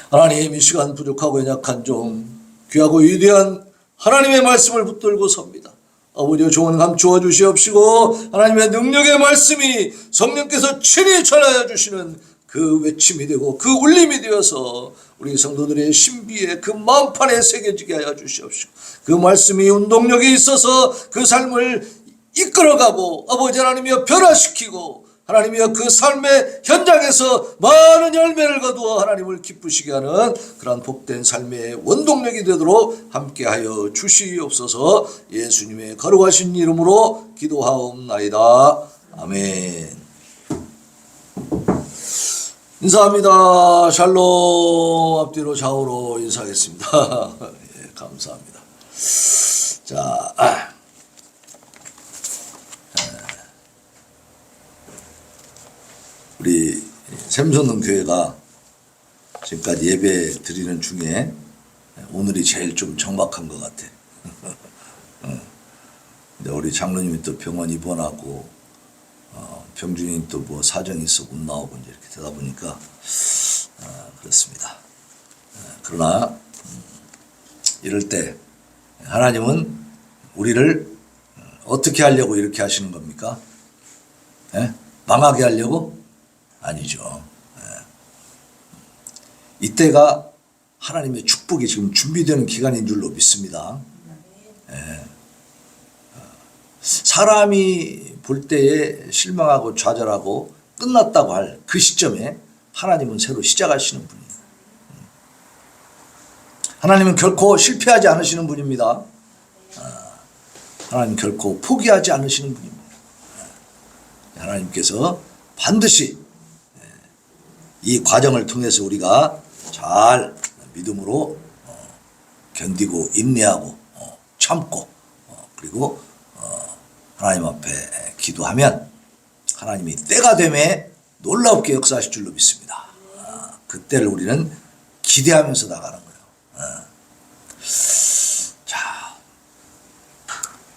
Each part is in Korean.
하나님, 이 시간 부족하고 연약한 종 귀하고 위대한 하나님의 말씀을 붙들고 섭니다. 아버지여, 조언 감추어 주시옵시고 하나님의 능력의 말씀이 성령께서 친히 전하여 주시는 그 외침이 되고 그 울림이 되어서 우리 성도들의 신비에 그 마음판에 새겨지게 하여 주시옵시고, 그 말씀이 운동력이 있어서 그 삶을 이끌어가고 아버지 하나님이여 변화시키고 하나님이여 그 삶의 현장에서 많은 열매를 거두어 하나님을 기쁘시게 하는 그러한 복된 삶의 원동력이 되도록 함께하여 주시옵소서. 예수님의 거룩하신 이름으로 기도하옵나이다. 아멘. 인사합니다. 샬롬. 앞뒤로 좌우로 인사하겠습니다. 예, 감사합니다. 자, 우리 샘솟는 교회가 지금까지 예배 드리는 중에 오늘이 제일 좀 적막한 것 같아. 우리 장로님이 또 병원 입원하고 병준이 또 뭐 사정이 있어 못 나오고 이제 이렇게 되다 보니까 그렇습니다. 그러나 이럴 때 하나님은 우리를 어떻게 하려고 이렇게 하시는 겁니까? 예? 망하게 하려고? 아니죠. 이때가 하나님의 축복이 지금 준비되는 기간인 줄로 믿습니다. 사람이 볼 때에 실망하고 좌절하고 끝났다고 할 그 시점에 하나님은 새로 시작하시는 분이에요. 하나님은 결코 실패하지 않으시는 분입니다. 하나님 결코 포기하지 않으시는 분입니다. 하나님께서 반드시 이 과정을 통해서 우리가 잘 믿음으로 견디고 인내하고 참고 그리고 하나님 앞에 기도하면 하나님이 때가 되매 놀랍게 역사하실 줄로 믿습니다. 그때를 우리는 기대하면서 나가는 거예요. 자,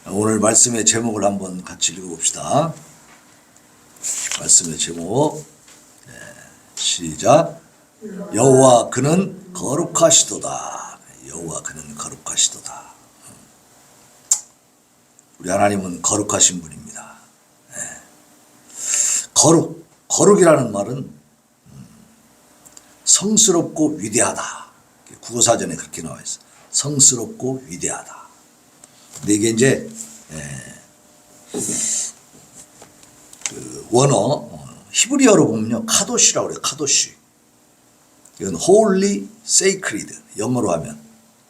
오늘 말씀의 제목을 한번 같이 읽어봅시다. 말씀의 제목 시작. 여호와 그는 거룩하시도다. 여호와 그는 거룩하시도다. 우리 하나님은 거룩하신 분입니다. 거룩이라는 말은 성스럽고 위대하다. 국어사전에 그렇게 나와 있어. 성스럽고 위대하다. 근데 이게 이제 그 원어 히브리어로 보면요, 카도시라고 그래요. 카도시. 이건 holy, sacred 영어로 하면.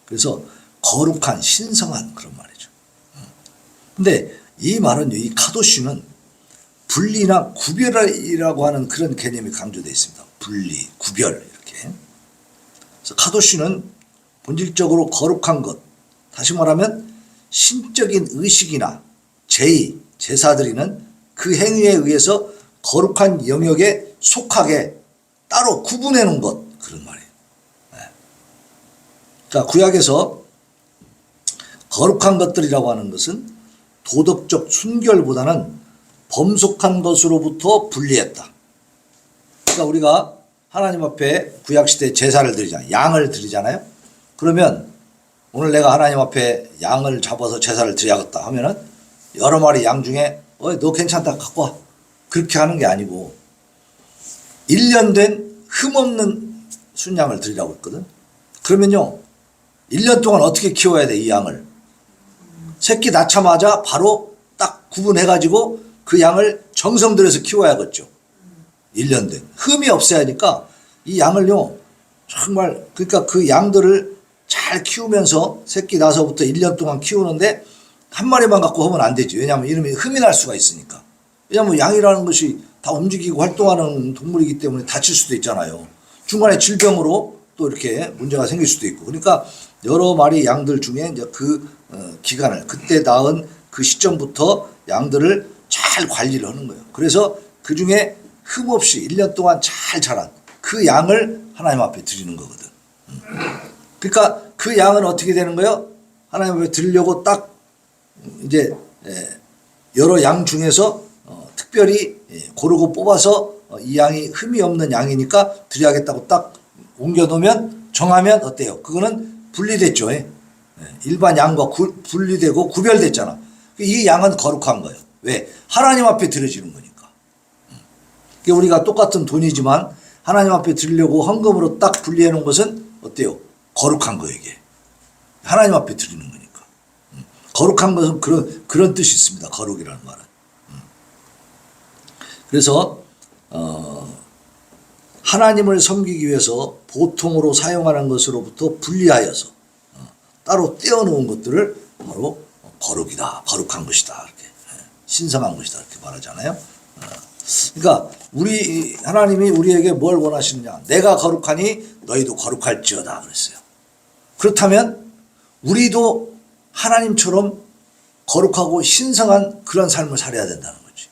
그래서 거룩한, 신성한 그런 말이죠. 근데 이 말은, 이 카도시는 분리나 구별이라고 하는 그런 개념이 강조되어 있습니다. 분리, 구별 이렇게. 그래서 카도시는 본질적으로 거룩한 것, 다시 말하면 신적인 의식이나 제의, 제사드리는 그 행위에 의해서 거룩한 영역에 속하게 따로 구분해 놓은 것, 그런 말이에요. 자, 구약에서 거룩한 것들이라고 하는 것은 도덕적 순결보다는 범속한 것으로부터 분리했다. 그러니까 우리가 하나님 앞에 구약시대 제사를 드리잖아요. 양을 드리잖아요. 그러면 오늘 내가 하나님 앞에 양을 잡아서 제사를 드려야겠다 하면은 여러 마리 양 중에 너 괜찮다 갖고 와. 그렇게 하는 게 아니고 1년 된 흠없는 순양을 드리라고 했거든. 그러면요, 1년 동안 어떻게 키워야 돼, 이 양을? 새끼 낳자마자 바로 딱 구분해가지고 그 양을 정성 들여서 키워야겠죠. 1년 된. 흠이 없어야 하니까 이 양을요, 정말, 그러니까 그 양들을 잘 키우면서 새끼 나서부터 1년 동안 키우는데 한 마리만 갖고 하면 안 되지. 왜냐하면 이름이 흠이 날 수가 있으니까. 왜냐하면 양이라는 것이 다 움직이고 활동하는 동물이기 때문에 다칠 수도 있잖아요. 중간에 질병으로 또 이렇게 문제가 생길 수도 있고. 그러니까 여러 마리 양들 중에 이제 그 기간을, 그때 낳은 그 시점부터 양들을 잘 관리를 하는 거예요. 그래서 그 중에 흠없이 1년 동안 잘 자란 그 양을 하나님 앞에 드리는 거거든. 그러니까 그 양은 어떻게 되는 거예요? 하나님 앞에 드리려고 딱 이제 여러 양 중에서 특별히 고르고 뽑아서 이 양이 흠이 없는 양이니까 드려야겠다고 딱 옮겨놓으면 정하면 어때요? 그거는 분리됐죠. 예. 일반 양과 분리되고 구별됐잖아. 이 양은 거룩한 거예요. 왜? 하나님 앞에 드려지는 거니까. 우리가 똑같은 돈이지만 하나님 앞에 드리려고 헌금으로 딱 분리해 놓은 것은 어때요? 거룩한 거예요, 이게. 하나님 앞에 드리는 거니까. 거룩한 것은 그런 뜻이 있습니다. 거룩이라는 말은. 그래서 하나님을 섬기기 위해서 보통으로 사용하는 것으로부터 분리하여서 따로 떼어놓은 것들을 바로 거룩이다, 거룩한 것이다, 이렇게 신성한 것이다 이렇게 말하잖아요. 그러니까 하나님이 우리에게 뭘 원하시느냐? 내가 거룩하니 너희도 거룩할지어다 그랬어요. 그렇다면 우리도 하나님처럼 거룩하고 신성한 그런 삶을 살아야 된다는 거지.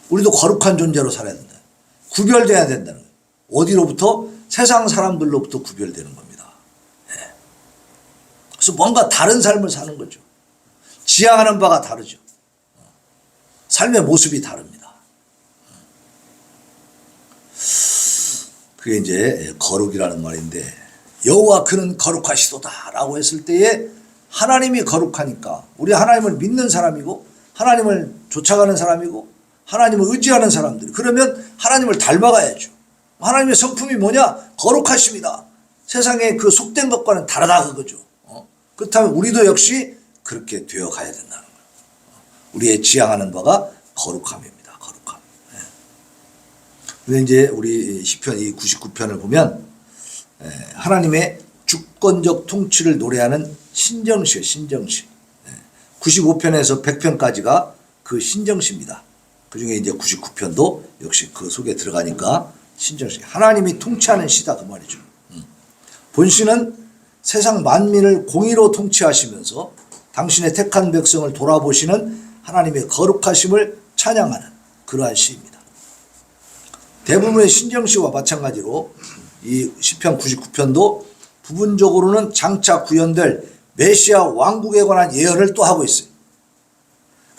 우리도 거룩한 존재로 살아야 된다. 구별돼야 된다는 거예요. 어디로부터? 세상 사람들로부터 구별되는 겁니다. 그래서 뭔가 다른 삶을 사는 거죠. 지향하는 바가 다르죠. 삶의 모습이 다릅니다. 그게 이제 거룩이라는 말인데, 여호와 그는 거룩하시도다 라고 했을 때에 하나님이 거룩하니까 우리 하나님을 믿는 사람이고 하나님을 쫓아가는 사람이고 하나님을 의지하는 사람들, 그러면 하나님을 닮아가야죠. 하나님의 성품이 뭐냐? 거룩하십니다. 세상의 그 속된 것과는 다르다 그거죠. 그렇다면 우리도 역시 그렇게 되어 가야 된다는 거예요. 우리의 지향하는 바가 거룩함입니다. 거룩함. 근데 이제 우리 시편 이 99편을 보면 하나님의 주권적 통치를 노래하는 신정시예요. 신정시. 95편에서 100편까지가 그 신정시입니다. 그중에 이제 99편도 역시 그 속에 들어가니까 신정시. 하나님이 통치하는 시다 그 말이죠. 본시는 세상 만민을 공의로 통치하시면서 당신의 택한 백성을 돌아보시는 하나님의 거룩하심을 찬양하는 그러한 시입니다. 대부분의 신정시와 마찬가지로 이 시편 99편도 부분적으로는 장차 구현될 메시아 왕국에 관한 예언을 또 하고 있어요.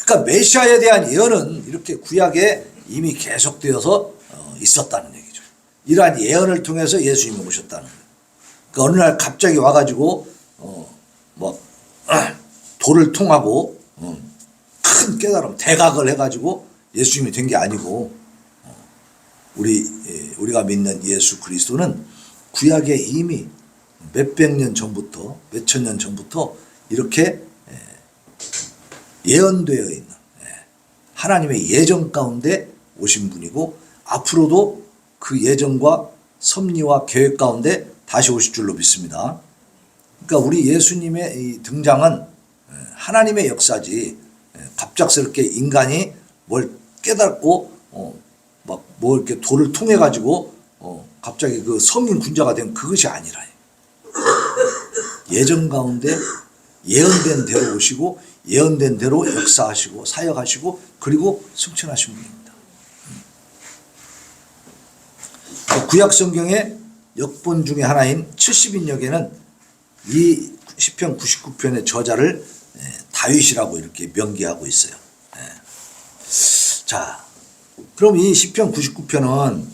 그러니까 메시아에 대한 예언은 이렇게 구약에 이미 계속되어서 있었다는 얘기죠. 이러한 예언을 통해서 예수님이 오셨다는 거예요. 그러니까 어느 날 갑자기 와가지고 돌을 통하고 큰 깨달음, 대각을 해가지고 예수님이 된 게 아니고 우리가 믿는 예수 그리스도는 구약에 이미 몇백 년 전부터 몇천 년 전부터 이렇게 예언되어 있는 하나님의 예정 가운데 오신 분이고 앞으로도 그 예정과 섭리와 계획 가운데 다시 오실 줄로 믿습니다. 그러니까 우리 예수님의 이 등장은 하나님의 역사지 갑작스럽게 인간이 뭘 깨닫고 뭐 이렇게 돌을 통해 가지고 갑자기 그 성인 군자가 된 그것이 아니라 예정 가운데 예언된 대로 오시고 예언된 대로 역사하시고 사역하시고 그리고 승천하신 분입니다. 구약 성경의 역본 중에 하나인 70인역에는 이 시편 99편의 저자를 다윗이라고 이렇게 명기하고 있어요. 자, 그럼 이 시편 99편은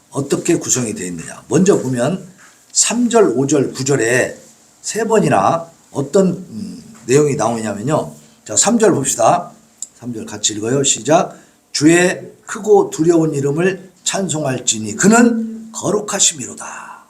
어떻게 구성이 되어 있느냐? 먼저 보면 3절, 5절, 9절에 세 번이나 어떤 내용이 나오냐면요. 자, 3절 봅시다. 3절 같이 읽어요. 시작. 주의 크고 두려운 이름을 찬송할지니 그는 거룩하심이로다.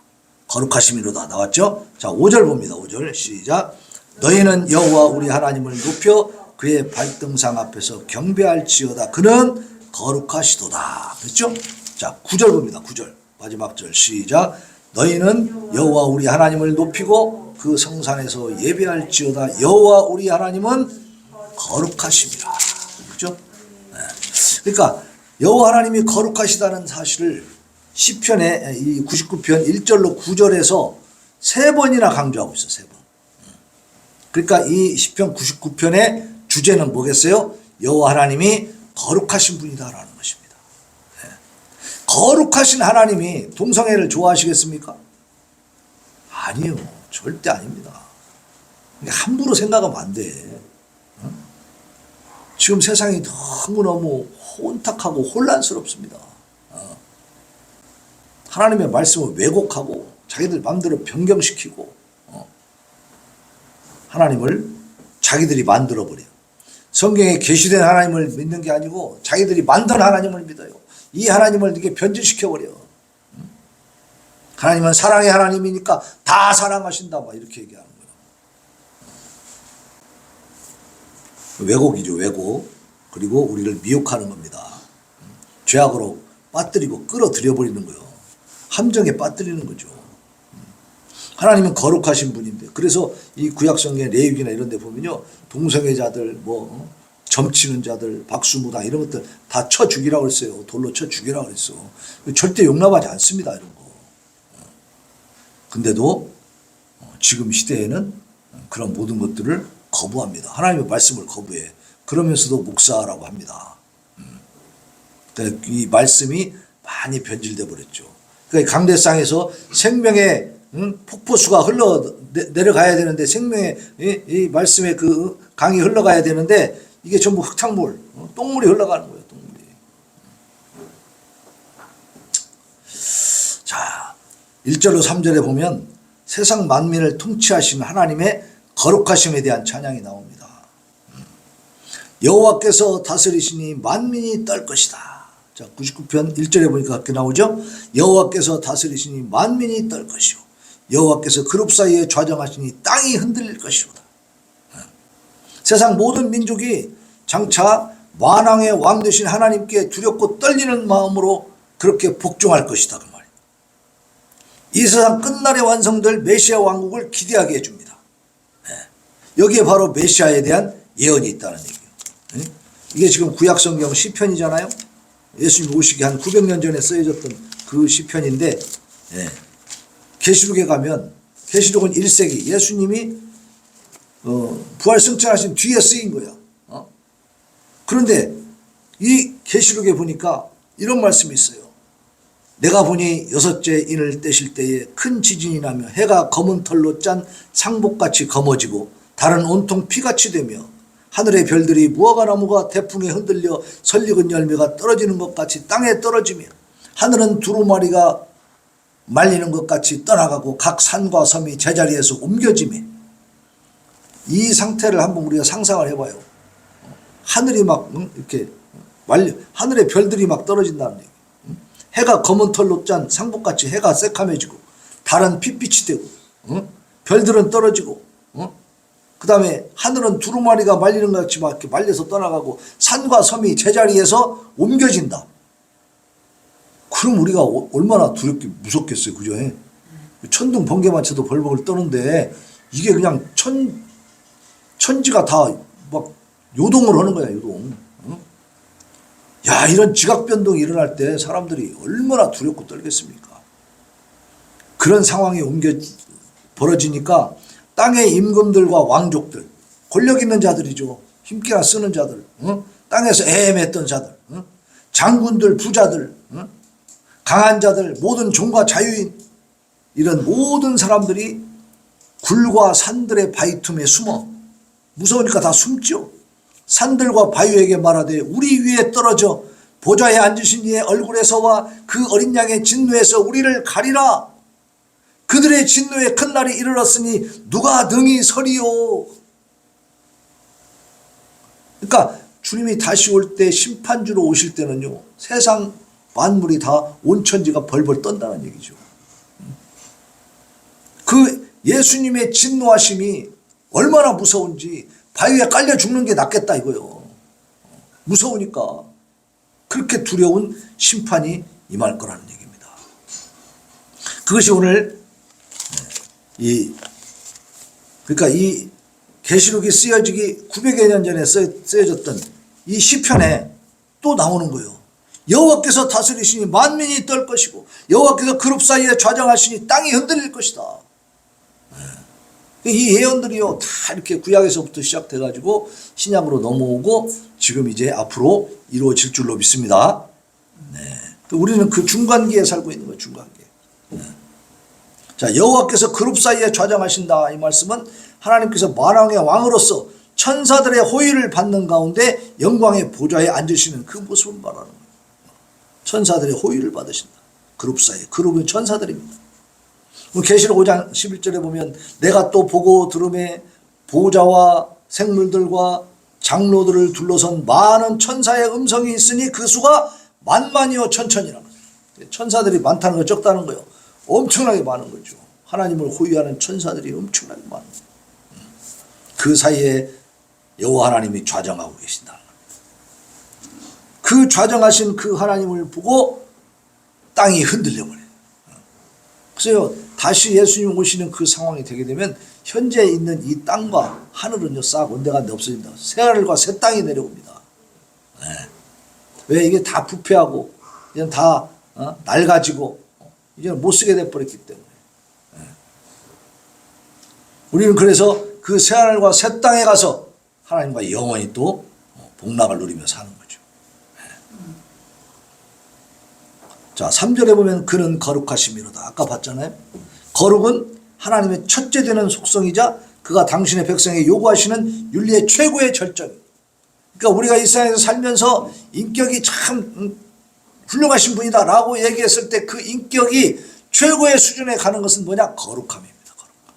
거룩하심이로다. 나왔죠? 자, 5절 봅니다. 5절 시작. 너희는 여호와 우리 하나님을 높여 그의 발등상 앞에서 경배할지어다. 그는 거룩하시도다. 그렇죠? 자, 9절 봅니다. 9절 마지막 절 시작. 너희는 여호와 우리 하나님을 높이고 그 성산에서 예배할지어다. 여호와 우리 하나님은 거룩하십니다. 그렇죠? 그러니까 여호와 하나님이 거룩하시다는 사실을 시편의 이 99편 1절로 9절에서 세 번이나 강조하고 있어요. 세 번. 그러니까 이 시편 99편의 주제는 뭐겠어요? 여호와 하나님이 거룩하신 분이다라는 것입니다. 거룩하신 하나님이 동성애를 좋아하시겠습니까? 아니요. 절대 아닙니다. 함부로 생각하면 안 돼. 지금 세상이 너무너무 혼탁하고 혼란스럽습니다. 하나님의 말씀을 왜곡하고 자기들 마음대로 변경시키고 하나님을 자기들이 만들어버려. 성경에 계시된 하나님을 믿는 게 아니고 자기들이 만든 하나님을 믿어요. 이 하나님을 이렇게 변질시켜버려. 하나님은 사랑의 하나님이니까 다 사랑하신다 막 이렇게 얘기하는 거예요. 왜곡이죠, 왜곡. 그리고 우리를 미혹하는 겁니다. 죄악으로 빠뜨리고 끌어들여버리는 거예요. 함정에 빠뜨리는 거죠. 하나님은 거룩하신 분인데, 그래서 이 구약성경 레위기나 이런 데 보면요, 동성애자들, 점치는 자들, 박수무당 이런 것들 다 쳐 죽이라고 했어요. 돌로 쳐 죽이라고 했어. 절대 용납하지 않습니다, 이런 거. 근데도 지금 시대에는 그런 모든 것들을 거부합니다. 하나님의 말씀을 거부해. 그러면서도 목사라고 합니다. 이 말씀이 많이 변질돼 버렸죠. 그러니까 강대상에서 생명의 폭포수가 흘러 내려가야 되는데, 생명의 이 말씀의 그 강이 흘러가야 되는데 이게 전부 흙탕물, 똥물이 흘러가는 거예요. 똥물이. 자, 1절로 3절에 보면 세상 만민을 통치하시는 하나님의 거룩하심에 대한 찬양이 나옵니다. 여호와께서 다스리시니 만민이 떨 것이다. 자, 99편 1절에 보니까 그렇게 나오죠. 여호와께서 다스리시니 만민이 떨 것이요, 여호와께서 그룹 사이에 좌정하시니 땅이 흔들릴 것이로다. 세상 모든 민족이 장차 만왕의 왕 되신 하나님께 두렵고 떨리는 마음으로 그렇게 복종할 것이다, 그 말이에요. 이 세상 끝날에 완성될 메시아 왕국을 기대하게 해줍니다. 여기에 바로 메시아에 대한 예언이 있다는 얘기예요. 이게 지금 구약성경 시편이잖아요. 예수님 오시기 한 900년 전에 쓰여졌던 그 시편인데, 계시록에 가면, 계시록은 1세기 예수님이 부활 승천하신 뒤에 쓰인 거야. 그런데 이 계시록에 보니까 이런 말씀이 있어요. 내가 보니 여섯째 인을 떼실 때에 큰 지진이 나며 해가 검은 털로 짠 상복같이 검어지고 달은 온통 피같이 되며 하늘의 별들이 무화과 나무가 태풍에 흔들려 설익은 열매가 떨어지는 것 같이 땅에 떨어지며 하늘은 두루마리가 말리는 것 같이 떠나가고 각 산과 섬이 제자리에서 옮겨지며, 이 상태를 한번 우리가 상상을 해봐요. 하늘이 막 이렇게 하늘의 별들이 막 떨어진다는 얘기. 해가 검은 털로 짠 상복같이 해가 새카매지고 달은 핏빛이 되고 별들은 떨어지고 그 다음에 하늘은 두루마리가 말리는 것 같이 막 이렇게 말려서 떠나가고 산과 섬이 제자리에서 옮겨진다. 그럼 우리가 얼마나 두렵게 무섭겠어요, 그죠? 천둥 번개만 쳐도 벌벌 떠는데 이게 그냥 천지가 다 막 요동을 하는 거야, 요동. 야, 이런 지각 변동이 일어날 때 사람들이 얼마나 두렵고 떨겠습니까? 그런 상황이 벌어지니까 땅의 임금들과 왕족들, 권력 있는 자들이죠. 힘기나 쓰는 자들, 땅에서 애매했던 자들, 장군들, 부자들, 강한 자들, 모든 종과 자유인, 이런 모든 사람들이 굴과 산들의 바위 틈에 숨어 무서우니까 다 숨죠. 산들과 바위에게 말하되 우리 위에 떨어져 보좌에 앉으신 이의 얼굴에서와 그 어린 양의 진노에서 우리를 가리라. 그들의 진노에 큰 날이 이르렀으니 누가 능히 서리요. 그러니까 주님이 다시 올 때 심판주로 오실 때는요, 세상 만물이 다 온천지가 벌벌 떤다는 얘기죠. 그 예수님의 진노하심이 얼마나 무서운지 바위에 깔려 죽는 게 낫겠다 이거요. 무서우니까 그렇게 두려운 심판이 임할 거라는 얘기입니다. 그것이 오늘 그러니까 이 계시록이 쓰여지기 900여 년 전에 쓰여졌던 이 시편에 또 나오는 거예요. 여호와께서 다스리시니 만민이 떨 것이고 여호와께서 그룹 사이에 좌정하시니 땅이 흔들릴 것이다. 이 예언들이요 다 이렇게 구약에서부터 시작돼가지고 신약으로 넘어오고 지금 이제 앞으로 이루어질 줄로 믿습니다. 우리는 그 중간기에 살고 있는 거예요. 중간기. 자, 여호와께서 그룹 사이에 좌정하신다. 이 말씀은 하나님께서 만왕의 왕으로서 천사들의 호의를 받는 가운데 영광의 보좌에 앉으시는 그 모습을 말하는 거예요. 천사들의 호의를 받으신다. 그룹 사이에. 그룹은 천사들입니다. 계시록 5장 11절에 보면 내가 또 보고 들음에 보호자와 생물들과 장로들을 둘러선 많은 천사의 음성이 있으니 그 수가 만만이요 천천이라는 거예요. 천사들이 많다는 거 적다는 거예요. 엄청나게 많은 거죠. 하나님을 호위하는 천사들이 엄청나게 많은 거예요. 그 사이에 여호와 하나님이 좌정하고 계신다는 거예요. 그 좌정하신 그 하나님을 보고 땅이 흔들려 버려요. 그래서 다시 예수님 오시는 그 상황이 되게 되면 현재 있는 이 땅과 하늘은요 싹 온데간데 없어진다. 새하늘과 새 땅이 내려옵니다. 네. 왜 이게 다 부패하고 이제 다 낡아지고 이제 못 쓰게 돼 버렸기 때문에. 네. 우리는 그래서 그 새하늘과 새 땅에 가서 하나님과 영원히 또 복락을 누리며 사는 거죠. 네. 자, 3절에 보면 그는 거룩하심이로다. 아까 봤잖아요. 거룩은 하나님의 첫째 되는 속성이자 그가 당신의 백성에게 요구하시는 윤리의 최고의 절정입니다. 그러니까 우리가 이 세상에서 살면서 인격이 참 훌륭하신 분이다 라고 얘기했을 때 그 인격이 최고의 수준에 가는 것은 뭐냐? 거룩함입니다. 거룩함.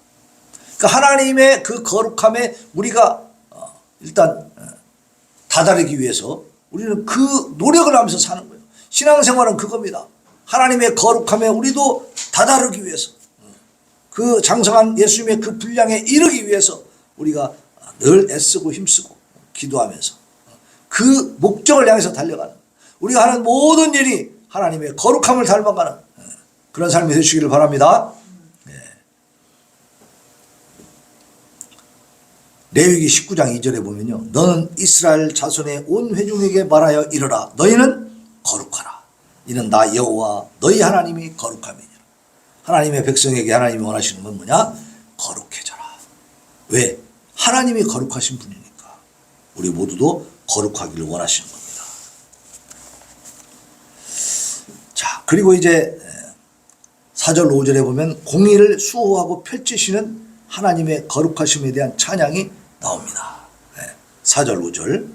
그러니까 하나님의 그 거룩함에 우리가 일단 다다르기 위해서 우리는 그 노력을 하면서 사는 거예요. 신앙생활은 그겁니다. 하나님의 거룩함에 우리도 다다르기 위해서 그 장성한 예수님의 그 분량에 이르기 위해서 우리가 늘 애쓰고 힘쓰고 기도하면서 그 목적을 향해서 달려가는 우리가 하는 모든 일이 하나님의 거룩함을 닮아가는 그런 삶이 되시기를 바랍니다. 레위기 19장 2절에 보면요. 너는 이스라엘 자손의 온 회중에게 말하여 이르라. 너희는 거룩하라. 이는 나 여호와 너희 하나님이 거룩함이니라. 하나님의 백성에게 하나님이 원하시는 건 뭐냐? 거룩해져라. 왜? 하나님이 거룩하신 분이니까 우리 모두도 거룩하기를 원하시는 겁니다. 자, 그리고 이제 4절 5절에 보면 공의를 수호하고 펼치시는 하나님의 거룩하심에 대한 찬양이 나옵니다. 4절 5절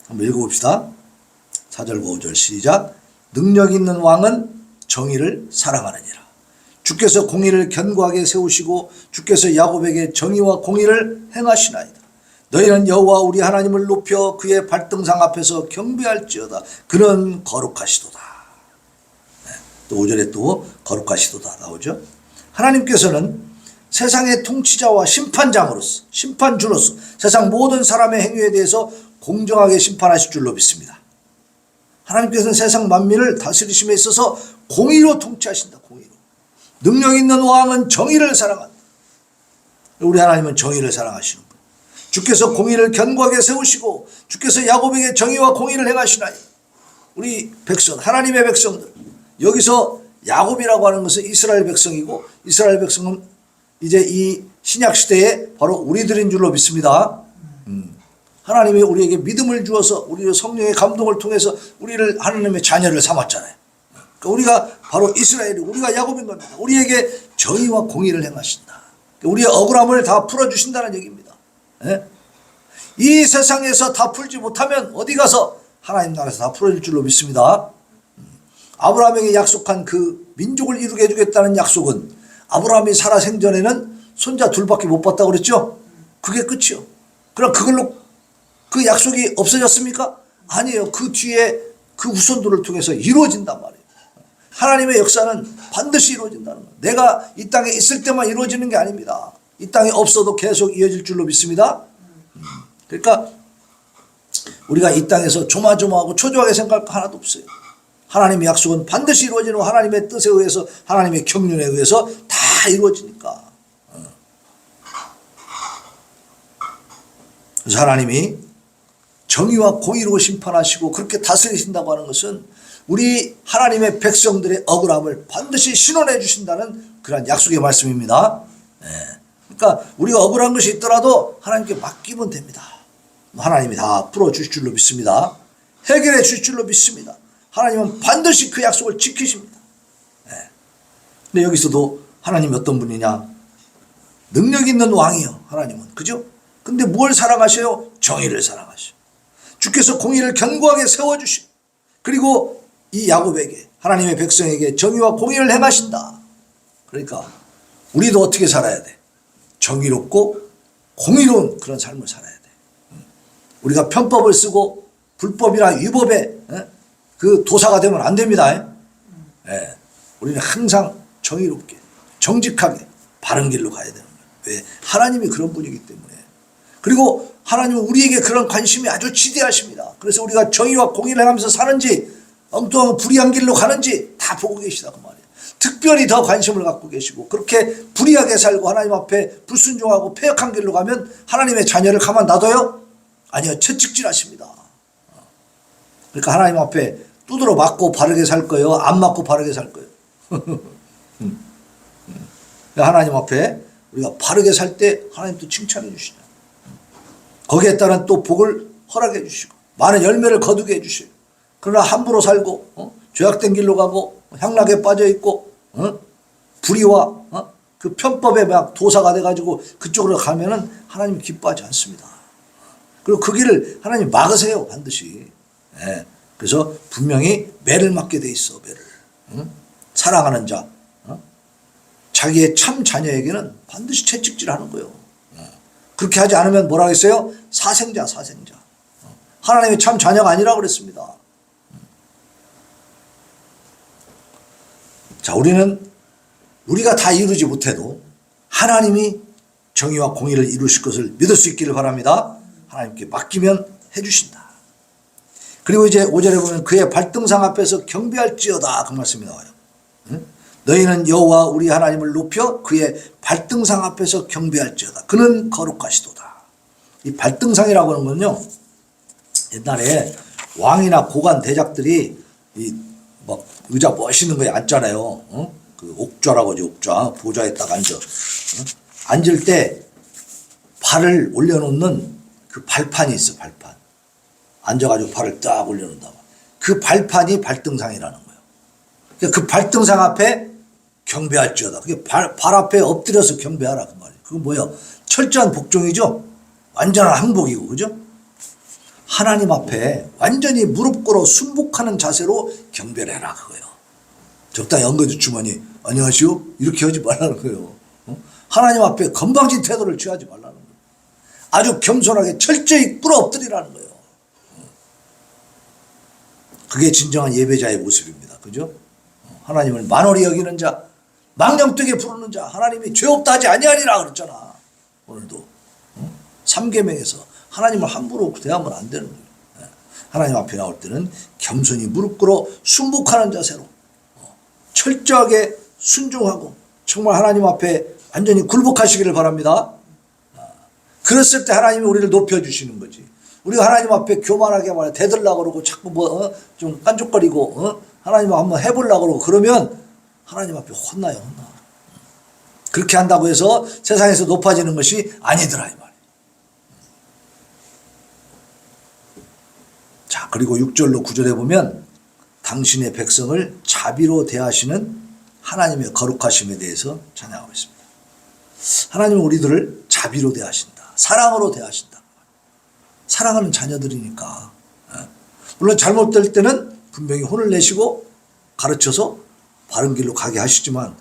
한번 읽어봅시다. 4절과 5절 시작. 능력 있는 왕은 정의를 사랑하느니라. 주께서 공의를 견고하게 세우시고 주께서 야곱에게 정의와 공의를 행하시나이다. 너희는 여호와 우리 하나님을 높여 그의 발등상 앞에서 경배할지어다. 그는 거룩하시도다. 또 5절에 또 거룩하시도다 나오죠. 하나님께서는 세상의 통치자와 심판장으로서 심판주로서 세상 모든 사람의 행위에 대해서 공정하게 심판하실 줄로 믿습니다. 하나님께서는 세상 만민을 다스리심에 있어서 공의로 통치하신다. 공의로. 능력 있는 왕은 정의를 사랑한다. 우리 하나님은 정의를 사랑하시는 분. 주께서 공의를 견고하게 세우시고 주께서 야곱에게 정의와 공의를 행하시나니. 우리 백성, 하나님의 백성들. 여기서 야곱이라고 하는 것은 이스라엘 백성이고 이스라엘 백성은 이제 이 신약 시대에 바로 우리들인 줄로 믿습니다. 하나님이 우리에게 믿음을 주어서 우리의 성령의 감동을 통해서 우리를 하나님의 자녀를 삼았잖아요. 그러니까 우리가 바로 이스라엘이 우리가 야곱인 겁니다. 우리에게 정의와 공의를 행하신다. 우리의 억울함을 다 풀어주신다는 얘기입니다. 이 세상에서 다 풀지 못하면 어디 가서 하나님 나라에서 다 풀어줄 줄로 믿습니다. 아브라함에게 약속한 그 민족을 이루게 해주겠다는 약속은 아브라함이 살아 생전에는 손자 둘밖에 못 봤다고 그랬죠. 그게 끝이요. 그럼 그걸로 그 약속이 없어졌습니까? 아니에요. 그 뒤에 그 후손들을 통해서 이루어진단 말이에요. 하나님의 역사는 반드시 이루어진다는 거예요. 내가 이 땅에 있을 때만 이루어지는 게 아닙니다. 이 땅에 없어도 계속 이어질 줄로 믿습니다. 그러니까 우리가 이 땅에서 조마조마하고 초조하게 생각할 거 하나도 없어요. 하나님의 약속은 반드시 이루어지는 하나님의 뜻에 의해서 하나님의 경륜에 의해서 다 이루어지니까. 그래서 하나님이 정의와 공의로 심판하시고 그렇게 다스리신다고 하는 것은 우리 하나님의 백성들의 억울함을 반드시 신원해 주신다는 그런 약속의 말씀입니다. 그러니까 우리가 억울한 것이 있더라도 하나님께 맡기면 됩니다. 하나님이 다 풀어주실 줄로 믿습니다. 해결해 주실 줄로 믿습니다. 하나님은 반드시 그 약속을 지키십니다. 근데 여기서도 하나님이 어떤 분이냐? 능력 있는 왕이요. 하나님은. 그죠? 근데 뭘 사랑하셔요? 정의를 사랑하셔요. 주께서 공의를 견고하게 세워주시고 그리고 이 야곱에게 하나님의 백성에게 정의와 공의를 행하신다. 그러니까 우리도 어떻게 살아야 돼? 정의롭고 공의로운 그런 삶을 살아야 돼. 우리가 편법을 쓰고 불법이나 위법에 그 도사가 되면 안 됩니다. 예. 우리는 항상 정의롭게 정직하게 바른 길로 가야 되는 거예요. 왜? 하나님이 그런 분이기 때문에. 그리고 하나님은 우리에게 그런 관심이 아주 지대하십니다. 그래서 우리가 정의와 공의를 행하면서 사는지 엉뚱한 불의한 길로 가는지 다 보고 계시다 그 말이에요. 특별히 더 관심을 갖고 계시고, 그렇게 불의하게 살고 하나님 앞에 불순종하고 패역한 길로 가면 하나님의 자녀를 가만 놔둬요? 아니요, 채찍질하십니다. 그러니까 하나님 앞에 두드러 맞고 바르게 살 거예요? 안 맞고 바르게 살 거예요? 하나님 앞에 우리가 바르게 살 때 하나님 또 칭찬해 주시죠. 거기에 따른 또 복을 허락해 주시고 많은 열매를 거두게 해 주시고, 그러나 함부로 살고 죄악된 길로 가고 향락에 빠져 있고 불의와 그 편법에 막 도사가 돼가지고 그쪽으로 가면은 하나님 기뻐하지 않습니다. 그리고 그 길을 하나님 막으세요, 반드시. 예. 그래서 분명히 매를 맞게 돼 있어, 매를. 사랑하는 자, 자기의 참 자녀에게는 반드시 채찍질하는 거예요. 그렇게 하지 않으면 뭐라고 했어요? 사생자, 사생자. 하나님의 참 자녀가 아니라고 그랬습니다. 자, 우리가 다 이루지 못해도 하나님이 정의와 공의를 이루실 것을 믿을 수 있기를 바랍니다. 하나님께 맡기면 해주신다. 그리고 이제 5절에 보면 그의 발등상 앞에서 경배할지어다, 그 말씀이 나와요. 너희는 여호와 우리 하나님을 높여 그의 발등상 앞에서 경배할지어다. 그는 거룩하시도다. 이 발등상이라고 하는 건요, 옛날에 왕이나 고관 대작들이 이 막 의자 멋있는 거에 앉잖아요. 그 옥좌라고 하죠, 옥좌. 보좌에 딱 앉아. 앉을 때 발을 올려놓는 그 발판이 있어, 발판. 앉아가지고 발을 딱 올려놓는다. 그 발판이 발등상이라는 거예요. 그러니까 그 발등상 앞에 경배할지어다. 그게 발 앞에 엎드려서 경배하라, 그 말이에요. 그건 뭐야? 철저한 복종이죠? 완전한 항복이고, 그죠? 하나님 앞에 완전히 무릎 꿇어 순복하는 자세로 경배를 해라, 그거예요. 적당히 엉거주 주머니 안녕하시오 이렇게 하지 말라는 거예요. 하나님 앞에 건방진 태도를 취하지 말라는 거예요. 아주 겸손하게 철저히 꿇어 엎드리라는 거예요. 그게 진정한 예배자의 모습입니다. 그죠? 하나님을 만홀히 여기는 자, 망령되게 부르는 자, 하나님이 죄 없다 하지 아니하리라 그랬잖아. 오늘도 3계명에서 하나님을 함부로 대하면 안 되는 거예요. 하나님 앞에 나올 때는 겸손히 무릎 꿇어 순복하는 자세로 철저하게 순종하고 정말 하나님 앞에 완전히 굴복하시기를 바랍니다. 그랬을 때 하나님이 우리를 높여주시는 거지. 우리가 하나님 앞에 교만하게 말해 대들라고 그러고 자꾸 좀 깐족거리고 하나님 한번 해보려고 그러고 그러면 하나님 앞에 혼나요, 혼나. 그렇게 한다고 해서 세상에서 높아지는 것이 아니더라, 이 말이에요. 자, 그리고 6절로 9절에 보면 당신의 백성을 자비로 대하시는 하나님의 거룩하심에 대해서 찬양하고 있습니다. 하나님은 우리들을 자비로 대하신다. 사랑으로 대하신다. 사랑하는 자녀들이니까. 물론 잘못될 때는 분명히 혼을 내시고 가르쳐서 바른 길로 가게 하시지만,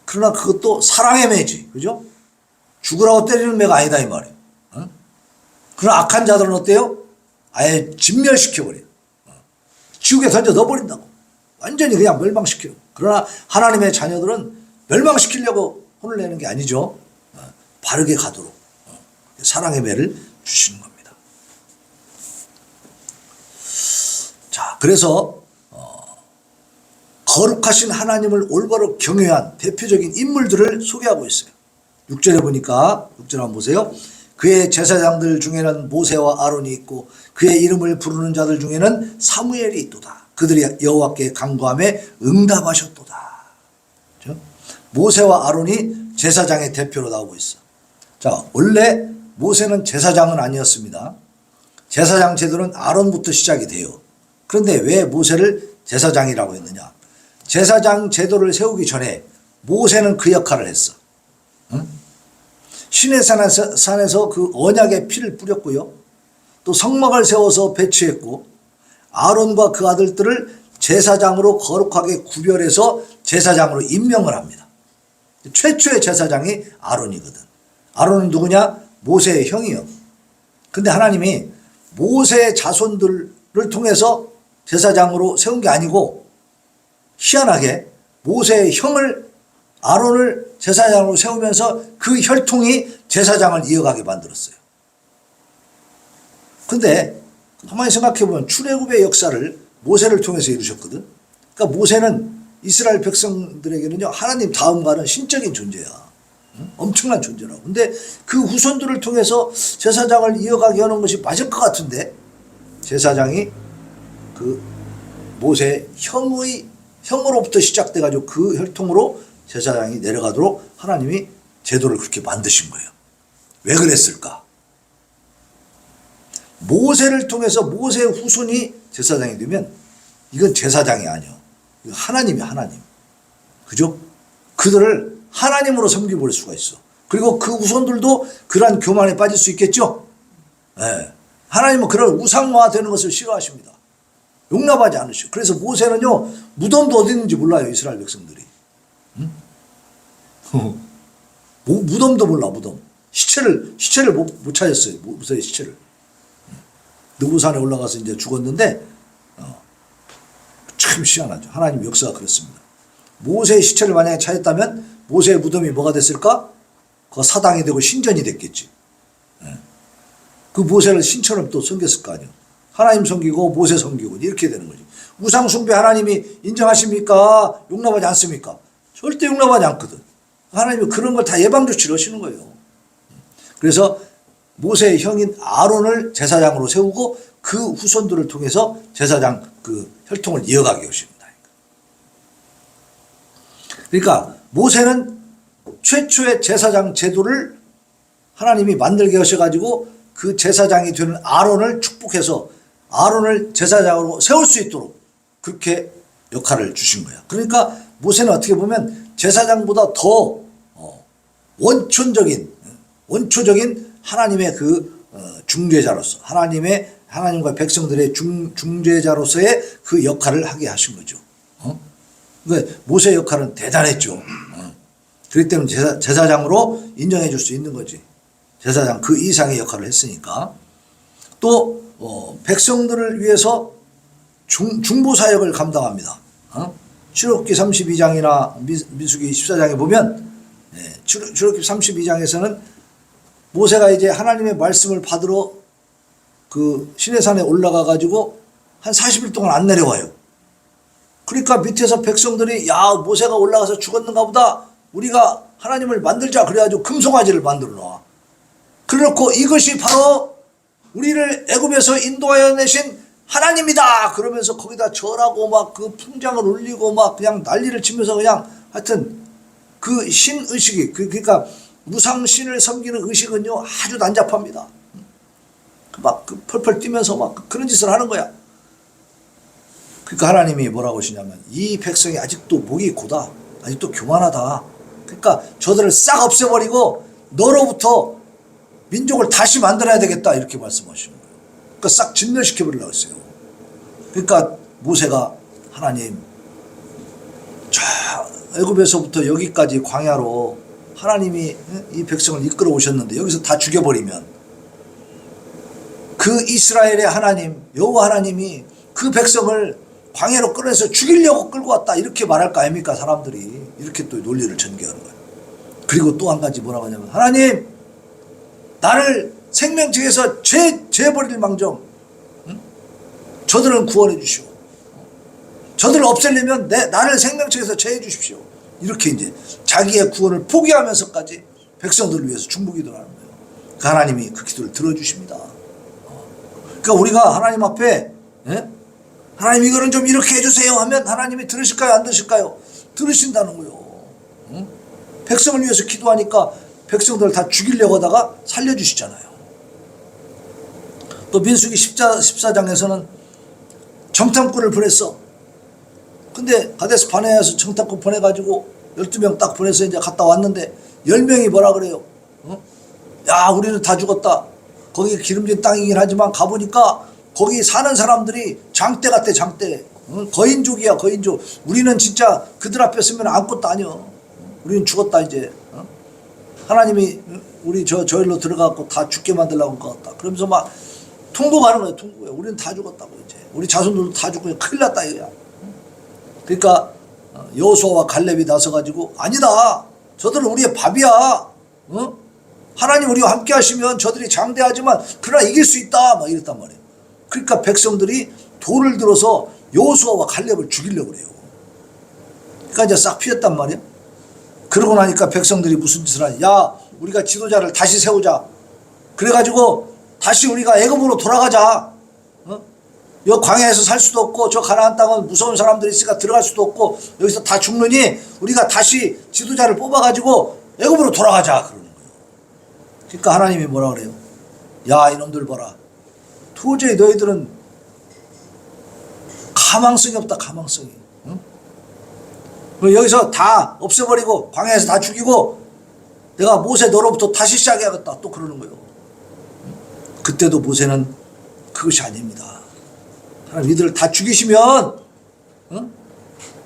그러나 그것도 사랑의 매지, 그죠? 죽으라고 때리는 매가 아니다, 이 말이에요. 그러나 악한 자들은 어때요? 아예 진멸시켜버려요. 지옥에 던져 넣어버린다고. 완전히 그냥 멸망시켜요. 그러나 하나님의 자녀들은 멸망시키려고 혼을 내는 게 아니죠. 바르게 가도록 사랑의 매를 주시는 겁니다. 자, 그래서 거룩하신 하나님을 올바로 경외한 대표적인 인물들을 소개하고 있어요. 6절에 보니까, 6절 한번 보세요. 그의 제사장들 중에는 모세와 아론이 있고 그의 이름을 부르는 자들 중에는 사무엘이 있도다. 그들이 여호와께 간구함에 응답하셨도다. 그렇죠? 모세와 아론이 제사장의 대표로 나오고 있어. 자, 원래 모세는 제사장은 아니었습니다. 제사장 제도는 아론부터 시작이 돼요. 그런데 왜 모세를 제사장이라고 했느냐? 제사장 제도를 세우기 전에 모세는 그 역할을 했어. 응? 시내 산에서 그 언약의 피를 뿌렸고요. 또 성막을 세워서 배치했고, 아론과 그 아들들을 제사장으로 거룩하게 구별해서 제사장으로 임명을 합니다. 최초의 제사장이 아론이거든. 아론은 누구냐? 모세의 형이요. 근데 하나님이 모세의 자손들을 통해서 제사장으로 세운 게 아니고 희한하게 모세의 형을 아론을 제사장으로 세우면서 그 혈통이 제사장을 이어가게 만들었어요. 근데 가만히 생각해보면 출애굽의 역사를 모세를 통해서 이루셨거든. 그러니까 모세는 이스라엘 백성들에게는요 하나님 다음가는 신적인 존재야. 응? 엄청난 존재라고. 근데 그 후손들을 통해서 제사장을 이어가게 하는 것이 맞을 것 같은데 제사장이 그 모세 형으로부터 시작돼가지고 그 혈통으로 제사장이 내려가도록 하나님이 제도를 그렇게 만드신 거예요. 왜 그랬을까? 모세를 통해서 모세의 후손이 제사장이 되면 이건 제사장이 아니요. 이건 하나님이 하나님. 그죠? 그들을 하나님으로 섬겨볼 수가 있어. 그리고 그 후손들도 그러한 교만에 빠질 수 있겠죠? 네. 하나님은 그런 우상화되는 것을 싫어하십니다. 용납하지 않으시고. 그래서 모세는요, 무덤도 어디 있는지 몰라요, 이스라엘 백성들이. 응? 무덤도 몰라, 무덤. 시체를 못 찾았어요, 모세의 시체를. 느부산에 올라가서 이제 죽었는데, 참 희한하죠. 하나님 역사가 그렇습니다. 모세의 시체를 만약에 찾았다면, 모세의 무덤이 뭐가 됐을까? 그 사당이 되고 신전이 됐겠지. 그 모세를 신처럼 또 섬겼을 거 아니에요. 하나님 섬기고 모세 섬기고 이렇게 되는 거지. 우상 숭배 하나님이 인정하십니까? 용납하지 않습니까? 절대 용납하지 않거든. 하나님이 그런 걸 다 예방 조치를 하시는 거예요. 그래서 모세의 형인 아론을 제사장으로 세우고 그 후손들을 통해서 제사장 그 혈통을 이어가게 하십니다. 그러니까 모세는 최초의 제사장 제도를 하나님이 만들게 하셔가지고 그 제사장이 되는 아론을 축복해서 아론을 제사장으로 세울 수 있도록 그렇게 역할을 주신 거야. 그러니까 모세는 어떻게 보면 제사장보다 더 원초적인 하나님의 그 중재자로서 하나님과 백성들의 중재자로서의 그 역할을 하게 하신 거죠. 그러니까 모세의 역할은 대단했죠. 그렇기 때문에 제사장으로 인정해 줄 수 있는 거지. 제사장 그 이상의 역할을 했으니까. 또 백성들을 위해서 중보사역을 감당합니다. 출애굽기 32장이나 민수기 14장에 보면 출애굽기 32장에서는 모세가 이제 하나님의 말씀을 받으러 그 시내산에 올라가 가지고 한 40일 동안 안 내려와요. 그러니까 밑에서 백성들이 야 모세가 올라가서 죽었는가 보다 우리가 하나님을 만들자 그래가지고 금송아지를 만들어 놔. 그래놓고 이것이 바로 우리를 애굽에서 인도하여 내신 하나님이다 그러면서 거기다 절하고 막 그 풍장을 울리고 막 그냥 난리를 치면서 그냥 하여튼 그 신의식이 그러니까 무상신을 섬기는 의식은요 아주 난잡합니다. 막 그 펄펄 뛰면서 막 그런 짓을 하는 거야. 그러니까 하나님이 뭐라고 하시냐면 이 백성이 아직도 목이 고다. 아직도 교만하다. 그러니까 저들을 싹 없애버리고 너로부터 민족을 다시 만들어야 되겠다 이렇게 말씀하시는 거예요. 그러니까 싹 진멸시켜버리려고 했어요. 그러니까 모세가 하나님 저 애굽에서부터 여기까지 광야로 하나님이 이 백성을 이끌어 오셨는데 여기서 다 죽여버리면 그 이스라엘의 하나님 여호와 하나님이 그 백성을 광야로 끌어내서 죽이려고 끌고 왔다 이렇게 말할 거 아닙니까? 사람들이 이렇게 또 논리를 전개하는 거예요. 그리고 또 한 가지 뭐라고 하냐면 하나님 나를 생명책에서 죄버릴 망정 저들은 구원해 주시오. 저들을 없애려면 나를 생명책에서 제해 주십시오. 이렇게 이제 자기의 구원을 포기하면서까지 백성들을 위해서 중보기도를 하는 거예요. 그 하나님이 그 기도를 들어주십니다. 그러니까 우리가 하나님 앞에 하나님 이거는 좀 이렇게 해주세요 하면 하나님이 들으실까요? 안 들으실까요? 들으신다는 거예요. 백성을 위해서 기도하니까 백성들을 다 죽이려고 하다가 살려주시잖아요. 또 민수기 14장에서는 정탐꾼을 보냈어. 근데 가데스 바네아에서 정탐꾼 보내가지고 12명 딱 보내서 이제 갔다 왔는데 10명이 뭐라 그래요? 야 우리는 다 죽었다. 거기 기름진 땅이긴 하지만 가보니까 거기 사는 사람들이 장대 같대, 장대. 거인족이야, 거인족. 우리는 진짜 그들 앞에 서면 아무것도 아니여. 우리는 죽었다 이제. 하나님이 우리 저 일로 들어가고 다 죽게 만들려고 한 것 같다. 그러면서 막 통곡하는 거야, 통곡해. 우리는 다 죽었다고 이제. 우리 자손들도 다 죽고 큰일 났다 이거야. 그러니까 여호수아와 갈렙이 나서가지고 아니다. 저들은 우리의 밥이야. 하나님 우리와 함께 하시면 저들이 장대하지만 그러나 이길 수 있다. 막 이랬단 말이에요. 그러니까 백성들이 돌을 들어서 여호수아와 갈렙을 죽이려고 그래요. 그러니까 이제 싹 피했단 말이에요. 그러고 나니까 백성들이 무슨 짓을 하냐. 야, 우리가 지도자를 다시 세우자. 그래가지고 다시 우리가 애굽으로 돌아가자. 여 광야에서 살 수도 없고 저 가나안 땅은 무서운 사람들이 있으니까 들어갈 수도 없고 여기서 다 죽느니 우리가 다시 지도자를 뽑아가지고 애굽으로 돌아가자. 그러는 거예요. 그러니까 하나님이 뭐라 그래요? 야, 이놈들 봐라. 도저히 너희들은 가망성이 없다. 가망성이. 여기서 다 없애버리고 광야에서 다 죽이고 내가 모세 너로부터 다시 시작해야겠다. 또 그러는 거예요. 그때도 모세는 그것이 아닙니다. 하나님 이들을 다 죽이시면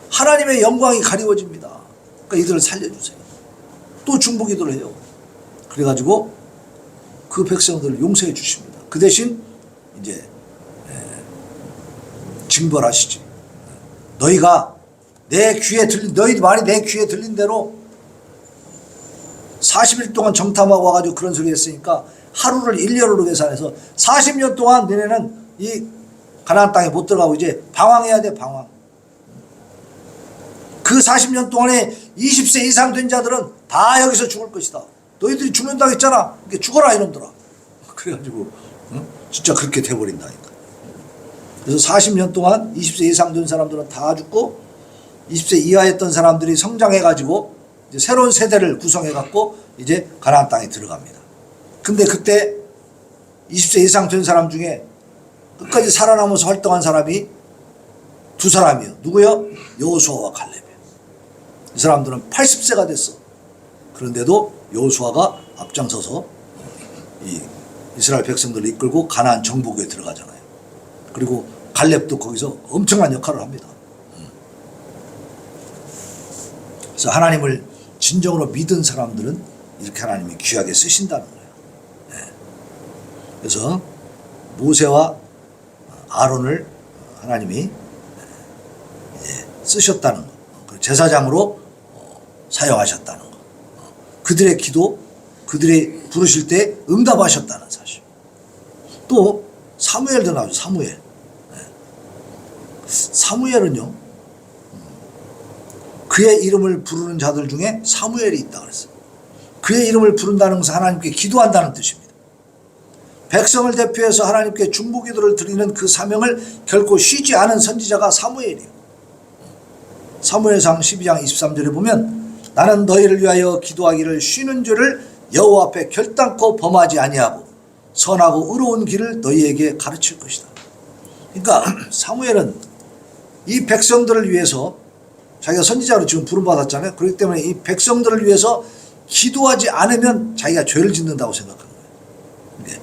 하나님의 영광이 가리워집니다. 그러니까 이들을 살려주세요. 또 중보기도를 해요. 그래가지고 그 백성들을 용서해 주십니다. 그 대신 이제 징벌하시지. 너희가 내 귀에 들린, 너희 말이 내 귀에 들린 대로 40일 동안 정탐하고 와가지고 그런 소리 했으니까 하루를 1년으로 계산해서 40년 동안 너네는 이 가나안 땅에 못 들어가고 이제 방황해야 돼. 방황. 그 40년 동안에 20세 이상 된 자들은 다 여기서 죽을 것이다. 너희들이 죽는다고 했잖아. 이렇게 죽어라 이놈들아. 그래가지고 진짜 그렇게 돼버린다니까. 그래서 40년 동안 20세 이상 된 사람들은 다 죽고 20세 이하였던 사람들이 성장해가지고 이제 새로운 세대를 구성해갖고 이제 가나안 땅에 들어갑니다. 근데 그때 20세 이상 된 사람 중에 끝까지 살아남아서 활동한 사람이 두 사람이요. 누구요? 여호수아와 갈렙이요. 이 사람들은 80세가 됐어. 그런데도 여호수아가 앞장서서 이 이스라엘 백성들을 이끌고 가나안 정복에 들어가잖아요. 그리고 갈렙도 거기서 엄청난 역할을 합니다. 그래서 하나님을 진정으로 믿은 사람들은 이렇게 하나님이 귀하게 쓰신다는 거예요. 네. 그래서 모세와 아론을 하나님이 쓰셨다는 것, 제사장으로 사용하셨다는 것, 그들의 기도, 그들이 부르실 때 응답하셨다는 사실. 또 사무엘도 나오죠. 사무엘. 사무엘은요, 그의 이름을 부르는 자들 중에 사무엘이 있다 그랬어요. 그의 이름을 부른다는 것은 하나님께 기도한다는 뜻입니다. 백성을 대표해서 하나님께 중보기도를 드리는 그 사명을 결코 쉬지 않은 선지자가 사무엘이에요. 사무엘상 12장 23절에 보면 나는 너희를 위하여 기도하기를 쉬는 줄을 여호와 앞에 결단코 범하지 아니하고 선하고 의로운 길을 너희에게 가르칠 것이다. 그러니까 사무엘은 이 백성들을 위해서 자기가 선지자로 지금 부름받았잖아요. 그렇기 때문에 이 백성들을 위해서 기도하지 않으면 자기가 죄를 짓는다고 생각하는 거예요.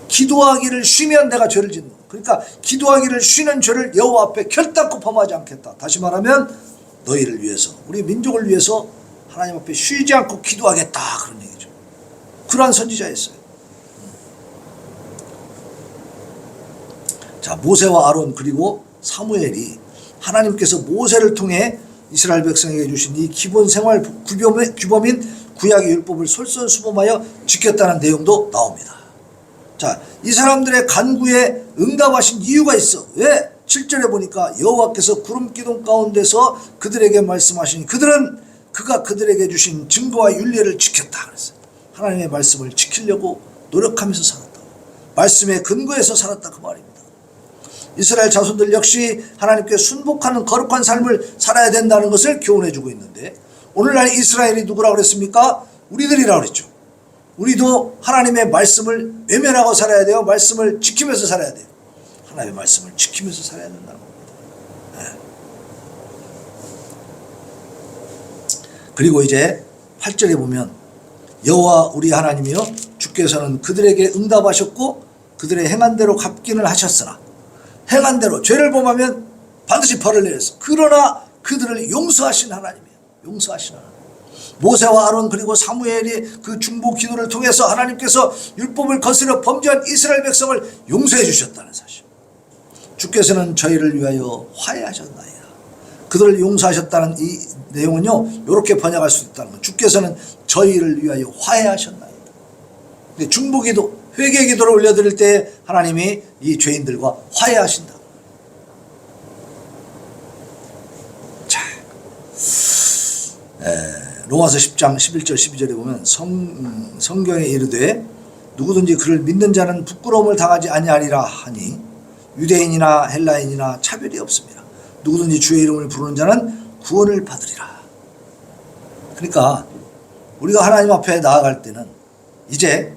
기도하기를 쉬면 내가 죄를 짓는 거예요. 그러니까 기도하기를 쉬는 죄를 여호와 앞에 결단코 범하지 않겠다. 다시 말하면 너희를 위해서, 우리 민족을 위해서 하나님 앞에 쉬지 않고 기도하겠다. 그런 얘기죠. 그러한 선지자였어요. 자, 모세와 아론 그리고 사무엘이 하나님께서 모세를 통해 이스라엘 백성에게 주신 이 기본 생활 규범인 구약의 율법을 솔선수범하여 지켰다는 내용도 나옵니다. 자, 이 사람들의 간구에 응답하신 이유가 있어. 왜? 7절에 보니까 여호와께서 구름 기둥 가운데서 그들에게 말씀하시니 그가 그들에게 주신 증거와 율례를 지켰다 그랬어요. 하나님의 말씀을 지키려고 노력하면서 살았다. 말씀의 근거에서 살았다 그 말입니다. 이스라엘 자손들 역시 하나님께 순복하는 거룩한 삶을 살아야 된다는 것을 교훈해주고 있는데, 오늘날 이스라엘이 누구라고 그랬습니까? 우리들이라고 그랬죠. 우리도 하나님의 말씀을 외면하고 살아야 돼요. 말씀을 지키면서 살아야 돼요. 하나님의 말씀을 지키면서 살아야 된다는 겁니다. 네. 그리고 이제 8절에 보면 여호와 우리 하나님이여 주께서는 그들에게 응답하셨고 그들의 행한 대로 갚기는 하셨으나 행한 대로 죄를 범하면 반드시 벌을 내렸어. 그러나 그들을 용서하신 하나님이에요. 용서하신 하나님. 모세와 아론 그리고 사무엘이 그 중보 기도를 통해서 하나님께서 율법을 거스려 범죄한 이스라엘 백성을 용서해 주셨다는 사실. 주께서는 저희를 위하여 화해하셨나이다. 그들을 용서하셨다는 이 내용은요, 이렇게 번역할 수 있다는 거예요. 주께서는 저희를 위하여 화해하셨나이다. 근데 중보 기도, 회개 기도를 올려드릴 때 하나님이 이 죄인들과 화해하신다. 자, 로마서 10장 11절 12절에 보면 성경에 이르되 누구든지 그를 믿는 자는 부끄러움을 당하지 아니하리라 하니 유대인이나 헬라인이나 차별이 없습니다. 누구든지 주의 이름을 부르는 자는 구원을 받으리라. 그러니까 우리가 하나님 앞에 나아갈 때는 이제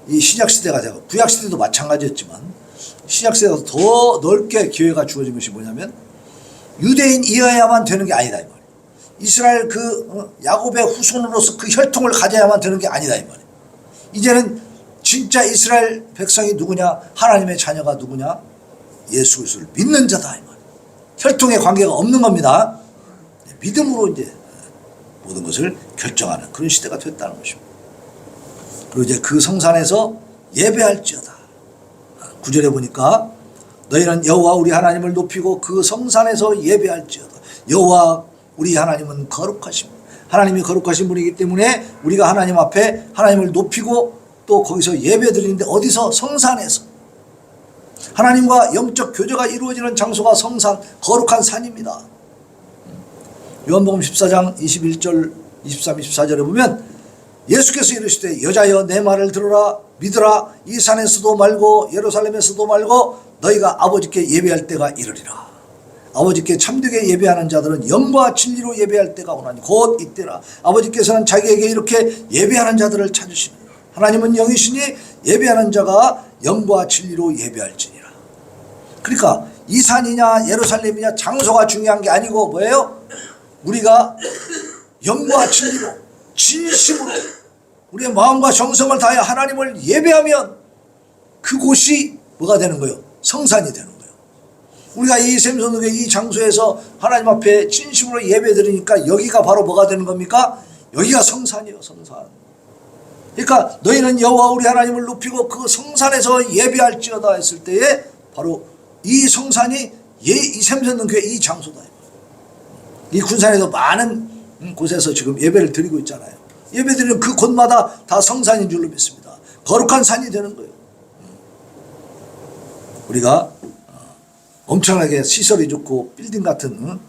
이 신약시대가 되고 구약시대도 마찬가지였지만 신약시대가 더 넓게 기회가 주어진 것이 뭐냐면 유대인이어야만 되는 게 아니다 이 말이에요. 이스라엘 그 야곱의 후손으로서 그 혈통을 가져야만 되는 게 아니다 이 말이에요. 이제는 진짜 이스라엘 백성이 누구냐? 하나님의 자녀가 누구냐? 예수 그리스도를 믿는 자다 이 말이에요. 혈통의 관계가 없는 겁니다. 믿음으로 이제 모든 것을 결정하는 그런 시대가 됐다는 것입니다. 그리고 이제 그 성산에서 예배할지어다. 9절에 보니까 너희는 여호와 우리 하나님을 높이고 그 성산에서 예배할지어다. 여호와 우리 하나님은 거룩하십니다. 하나님이 거룩하신 분이기 때문에 우리가 하나님 앞에 하나님을 높이고 또 거기서 예배 드리는데 어디서? 성산에서. 하나님과 영적 교제가 이루어지는 장소가 성산, 거룩한 산입니다. 요한복음 14장 21절, 23, 24절에 보면 예수께서 이르시되 여자여 내 말을 들으라 믿으라 이 산에서도 말고 예루살렘에서도 말고 너희가 아버지께 예배할 때가 이르리라. 아버지께 참되게 예배하는 자들은 영과 진리로 예배할 때가 오나니 곧 이때라. 아버지께서는 자기에게 이렇게 예배하는 자들을 찾으시니 하나님은 영이시니 예배하는 자가 영과 진리로 예배할지니라. 그러니까 이 산이냐 예루살렘이냐 장소가 중요한 게 아니고 뭐예요? 우리가 영과 진리로 진심으로 우리의 마음과 정성을 다해 하나님을 예배하면 그곳이 뭐가 되는 거예요? 성산이 되는 거예요. 우리가 이 샘소동의 이 장소에서 하나님 앞에 진심으로 예배 드리니까 여기가 바로 뭐가 되는 겁니까? 여기가 성산이에요. 성산. 그러니까 너희는 여호와 우리 하나님을 높이고 그 성산에서 예배할지어다 했을 때에 바로 이 성산이 이 샘소동교회 이 장소다. 이 군산에도 많은 곳에서 지금 예배를 드리고 있잖아요. 예배 드리는 그 곳마다 다 성산인 줄로 믿습니다. 거룩한 산이 되는 거예요. 우리가 엄청나게 시설이 좋고 빌딩 같은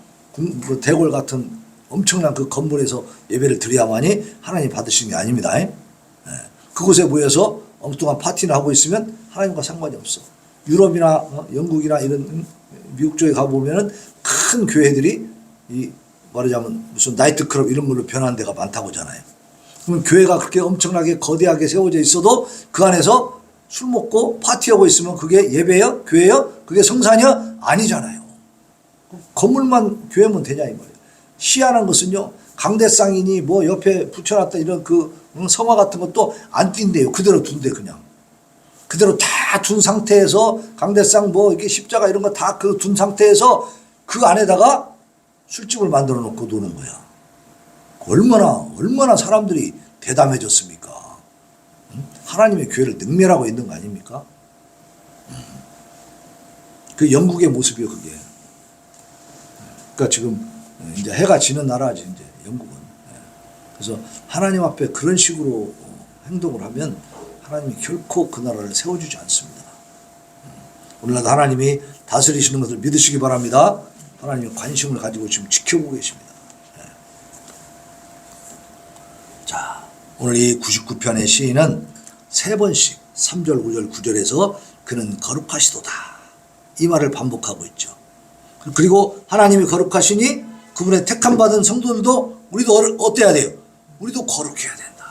대궐 같은 엄청난 그 건물에서 예배를 드려야만이 하나님 받으시는 게 아닙니다. 그곳에 모여서 엉뚱한 파티를 하고 있으면 하나님과 상관이 없어. 유럽이나 영국이나 이런 미국 쪽에 가보면은 큰 교회들이 이 말하자면 무슨 나이트클럽 이런 걸로 변한 데가 많다고 하잖아요. 그러면 교회가 그렇게 엄청나게 거대하게 세워져 있어도 그 안에서 술 먹고 파티하고 있으면 그게 예배요? 교회요? 그게 성산이요? 아니잖아요. 건물만 교회면 되냐 이 말이에요. 희한한 것은요. 강대상이니 뭐 옆에 붙여놨다 이런 그 성화 같은 것도 안 띈대요. 그대로 둔대 그냥. 그대로 다 둔 상태에서 강대상 뭐 이게 십자가 이런 거 다 그 둔 상태에서 그 안에다가 술집을 만들어 놓고 노는 거야. 얼마나 사람들이 대담해졌습니까? 하나님의 교회를 능멸하고 있는 거 아닙니까? 그 영국의 모습이요, 그게. 그러니까 지금 이제 해가 지는 나라지, 이제 영국은. 그래서 하나님 앞에 그런 식으로 행동을 하면 하나님이 결코 그 나라를 세워주지 않습니다. 오늘날 하나님이 다스리시는 것을 믿으시기 바랍니다. 하나님이 관심을 가지고 지금 지켜보고 계십니다. 자, 오늘 이 99편의 시인은 세 번씩 3절, 9절, 9절에서 그는 거룩하시도다 이 말을 반복하고 있죠. 그리고 하나님이 거룩하시니 그분의 택함 받은 성도들도 우리도 어때야 돼요? 우리도 거룩해야 된다.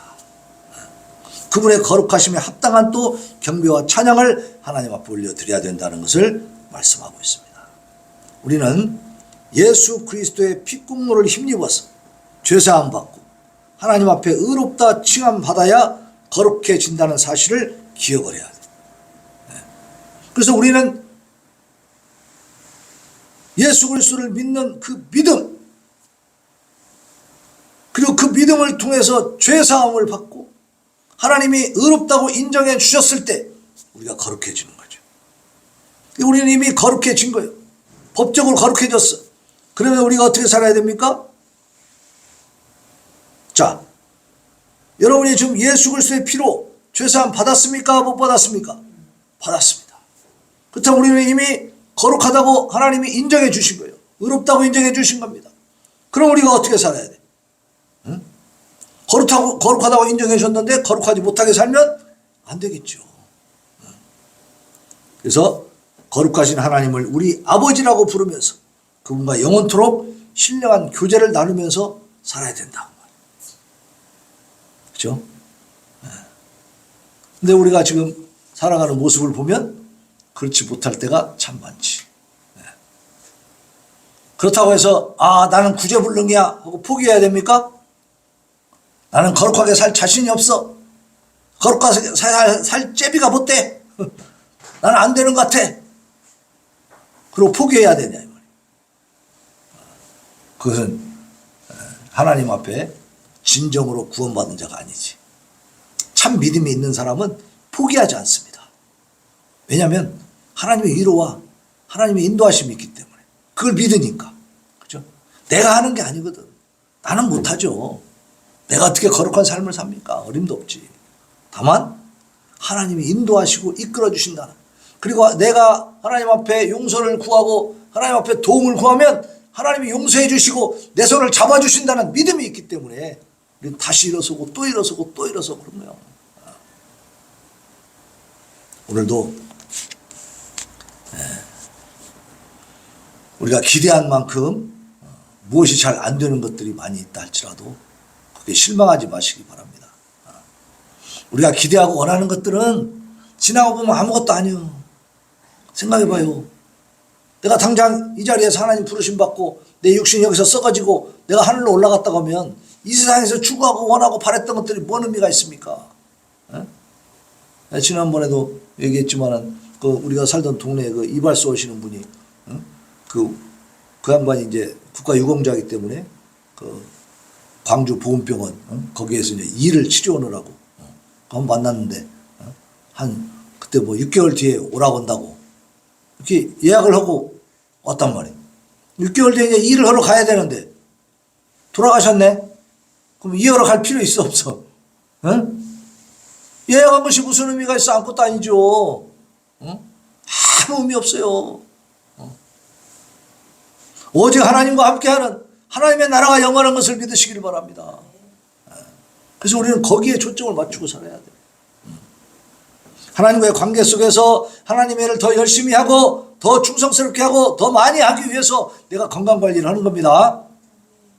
그분의 거룩하심에 합당한 또 경배와 찬양을 하나님 앞에 올려드려야 된다는 것을 말씀하고 있습니다. 우리는 예수 그리스도의 피국물을 힘입어서 죄사함 받고 하나님 앞에 의롭다 칭함 받아야 거룩해진다는 사실을 기억을 해야 돼요. 그래서 우리는 예수 그리스도를 믿는 그 믿음, 그리고 그 믿음을 통해서 죄사함을 받고 하나님이 의롭다고 인정해 주셨을 때 우리가 거룩해지는 거죠. 우리는 이미 거룩해진 거예요. 법적으로 거룩해졌어. 그러면 우리가 어떻게 살아야 됩니까? 자, 여러분이 지금 예수 그리스도의 피로 죄사함 받았습니까? 못 받았습니까? 받았습니다. 그렇다면 우리는 이미 거룩하다고 하나님이 인정해 주신 거예요. 의롭다고 인정해 주신 겁니다. 그럼 우리가 어떻게 살아야 돼? 응? 거룩하다고 인정해 주셨는데 거룩하지 못하게 살면 안 되겠죠. 그래서 거룩하신 하나님을 우리 아버지라고 부르면서 그분과 영원토록 신령한 교제를 나누면서 살아야 된다. 그렇죠? 근데 우리가 지금 살아가는 모습을 보면 그렇지 못할 때가 참 많지. 그렇다고 해서 나는 구제불능이야 하고 포기해야 됩니까? 나는 거룩하게 살 자신이 없어. 거룩하게 살 제비가 못 돼. 나는 안 되는 것 같아. 그리고 포기해야 되냐 이 말이에요. 그것은 하나님 앞에 진정으로 구원받은 자가 아니지. 참 믿음이 있는 사람은 포기하지 않습니다. 왜냐하면 하나님의 위로와 하나님의 인도하심이 있기 때문에 그걸 믿으니까. 그죠? 내가 하는 게 아니거든. 나는 못하죠. 내가 어떻게 거룩한 삶을 삽니까? 어림도 없지. 다만 하나님이 인도하시고 이끌어 주신다는, 그리고 내가 하나님 앞에 용서를 구하고 하나님 앞에 도움을 구하면 하나님이 용서해 주시고 내 손을 잡아주신다는 믿음이 있기 때문에 우리는 다시 일어서고 또 일어서고 또 일어서고 그런 거예요. 오늘도 우리가 기대한 만큼 무엇이 잘 안 되는 것들이 많이 있다 할지라도 그게 실망하지 마시기 바랍니다. 우리가 기대하고 원하는 것들은 지나고 보면 아무것도 아니에요. 생각해봐요. 내가 당장 이 자리에서 하나님 부르심 받고 내 육신이 여기서 썩어지고 내가 하늘로 올라갔다고 하면 이 세상에서 추구하고 원하고 바랬던 것들이 뭔 의미가 있습니까? 지난번에도 얘기했지만은 우리가 살던 동네에 이발소 오시는 분이 그 양반이 이제 국가유공자이기 때문에 광주 보훈병원 거기에서 이제 일을 치료하느라고 한번 만났는데 그때 6개월 뒤에 오라고 한다고 이렇게 예약을 하고 왔단 말이에요. 6개월 뒤에 이제 일을 하러 가야 되는데 돌아가셨네? 그럼 이어러 갈 필요 있어 없어? 응? 예약한 것이 무슨 의미가 있어? 아무것도 아니죠. 응? 아무 의미 없어요. 오직 하나님과 함께하는 하나님의 나라가 영원한 것을 믿으시기를 바랍니다. 그래서 우리는 거기에 초점을 맞추고 살아야 돼요. 하나님과의 관계 속에서 하나님의 일을 더 열심히 하고 더 충성스럽게 하고 더 많이 하기 위해서 내가 건강관리를 하는 겁니다.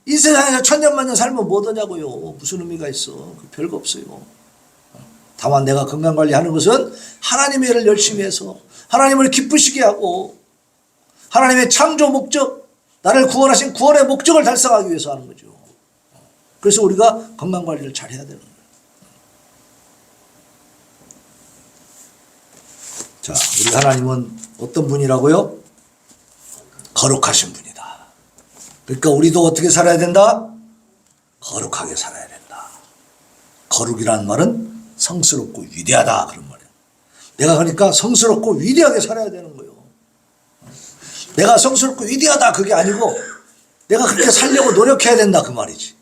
이 세상에서 천년만년 살면 뭐 하냐고요. 무슨 의미가 있어. 별거 없어요. 다만 내가 건강관리하는 것은 하나님의 일을 열심히 해서 하나님을 기쁘시게 하고 하나님의 창조 목적, 나를 구원하신 구원의 목적을 달성하기 위해서 하는 거죠. 그래서 우리가 건강관리를 잘 해야 되는 거예요. 자, 우리 하나님은 어떤 분이라고요? 거룩하신 분이다. 그러니까 우리도 어떻게 살아야 된다? 거룩하게 살아야 된다. 거룩이라는 말은 성스럽고 위대하다 그런 말이에요. 내가 그러니까 성스럽고 위대하게 살아야 되는 거예요. 내가 성스럽고 위대하다 그게 아니고 내가 그렇게 살려고 노력해야 된다 그 말이지.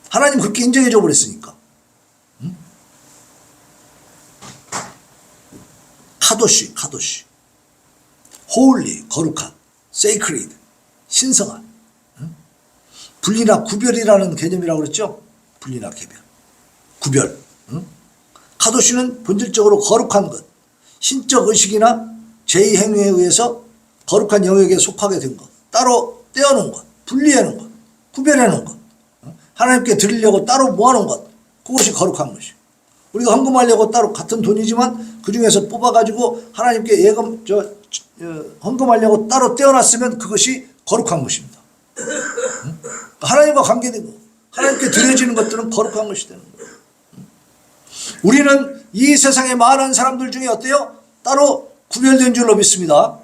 하나님 그렇게 인정해 줘 버렸으니까. 응? 카도시 holy 거룩한, sacred 신성한, 응? 분리나 구별이라는 개념이라고 그랬죠. 분리나 구별. 응? 카도시는 본질적으로 거룩한 것, 신적 의식이나 제2행위에 의해서 거룩한 영역에 속하게 된 것, 따로 떼어놓은 것, 분리해놓은 것, 구별해놓은 것, 하나님께 드리려고 따로 모아놓은 것, 그것이 거룩한 것이에요. 우리가 헌금하려고 따로 같은 돈이지만 그 중에서 뽑아가지고 하나님께 헌금하려고 따로 떼어놨으면 그것이 거룩한 것입니다. 하나님과 관계된 것, 하나님께 드려지는 것들은 거룩한 것이 되는 거예요. 우리는 이 세상의 많은 사람들 중에 어때요? 따로 구별된 줄로 믿습니다.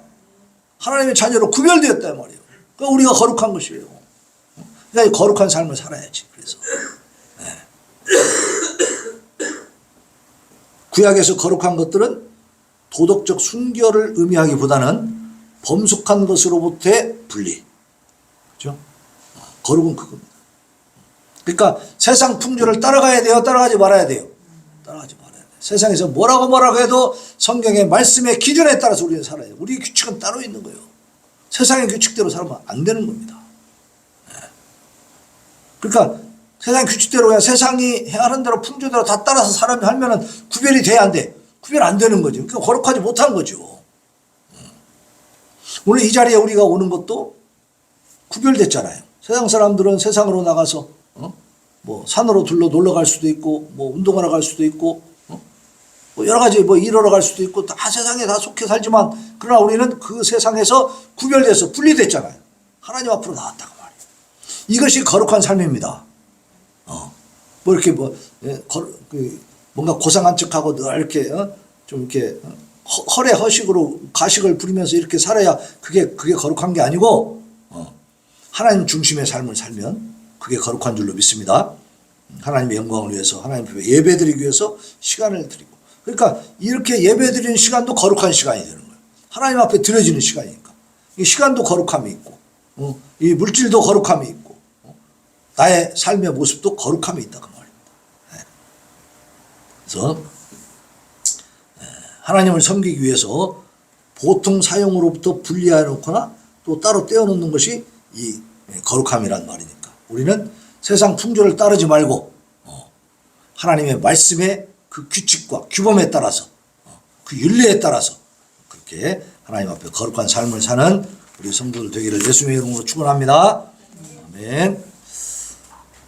하나님의 자녀로 구별되었단 말이에요. 그러니까 우리가 거룩한 것이에요. 그러니까 거룩한 삶을 살아야지. 그래서 구약에서 거룩한 것들은 도덕적 순결을 의미하기보다는 범숙한 것으로부터의 분리. 그렇죠? 거룩은 그겁니다. 그러니까 세상 풍조를 따라가야 돼요? 따라가지 말아야 돼요? 따라가지 말아야 돼요. 세상에서 뭐라고 해도 성경의 말씀의 기준에 따라서 우리는 살아야 돼요. 우리의 규칙은 따로 있는 거예요. 세상의 규칙대로 살면 안 되는 겁니다. 그러니까 세상 규칙대로 그냥 세상이 하는 대로 풍조대로 다 따라서 사람이 하면은 구별이 돼야 안 돼. 구별 안 되는 거죠. 그러니까 거룩하지 못한 거죠. 오늘 이 자리에 우리가 오는 것도 구별됐잖아요. 세상 사람들은 세상으로 나가서 뭐 산으로 놀러 갈 수도 있고 뭐 운동하러 갈 수도 있고 뭐 여러 가지 뭐 일하러 갈 수도 있고 다 세상에 다 속해 살지만 그러나 우리는 그 세상에서 구별돼서 분리됐잖아요. 하나님 앞으로 나왔다고 말이에요. 이것이 거룩한 삶입니다. 뭐 이렇게 뭔가 고상한 척하고 늘 이렇게 좀 이렇게 헐에 허식으로 가식을 부리면서 이렇게 살아야 그게 거룩한 게 아니고 하나님 중심의 삶을 살면 그게 거룩한 줄로 믿습니다. 하나님의 영광을 위해서 하나님 앞에 예배드리기 위해서 시간을 드리고 그러니까 이렇게 예배드리는 시간도 거룩한 시간이 되는 거예요. 하나님 앞에 드려지는 시간이니까 이 시간도 거룩함이 있고 이 물질도 거룩함이 있고 나의 삶의 모습도 거룩함이 있다 그 말입니다. 그래서 하나님을 섬기기 위해서 보통 사용으로부터 분리해 놓거나 또 따로 떼어놓는 것이 이 거룩함이란 말이니까 우리는 세상 풍조를 따르지 말고 하나님의 말씀의 그 규칙과 규범에 따라서 그 율례에 따라서 그렇게 하나님 앞에 거룩한 삶을 사는 우리 성도들 되기를 예수님의 이름으로 축원합니다. 아멘.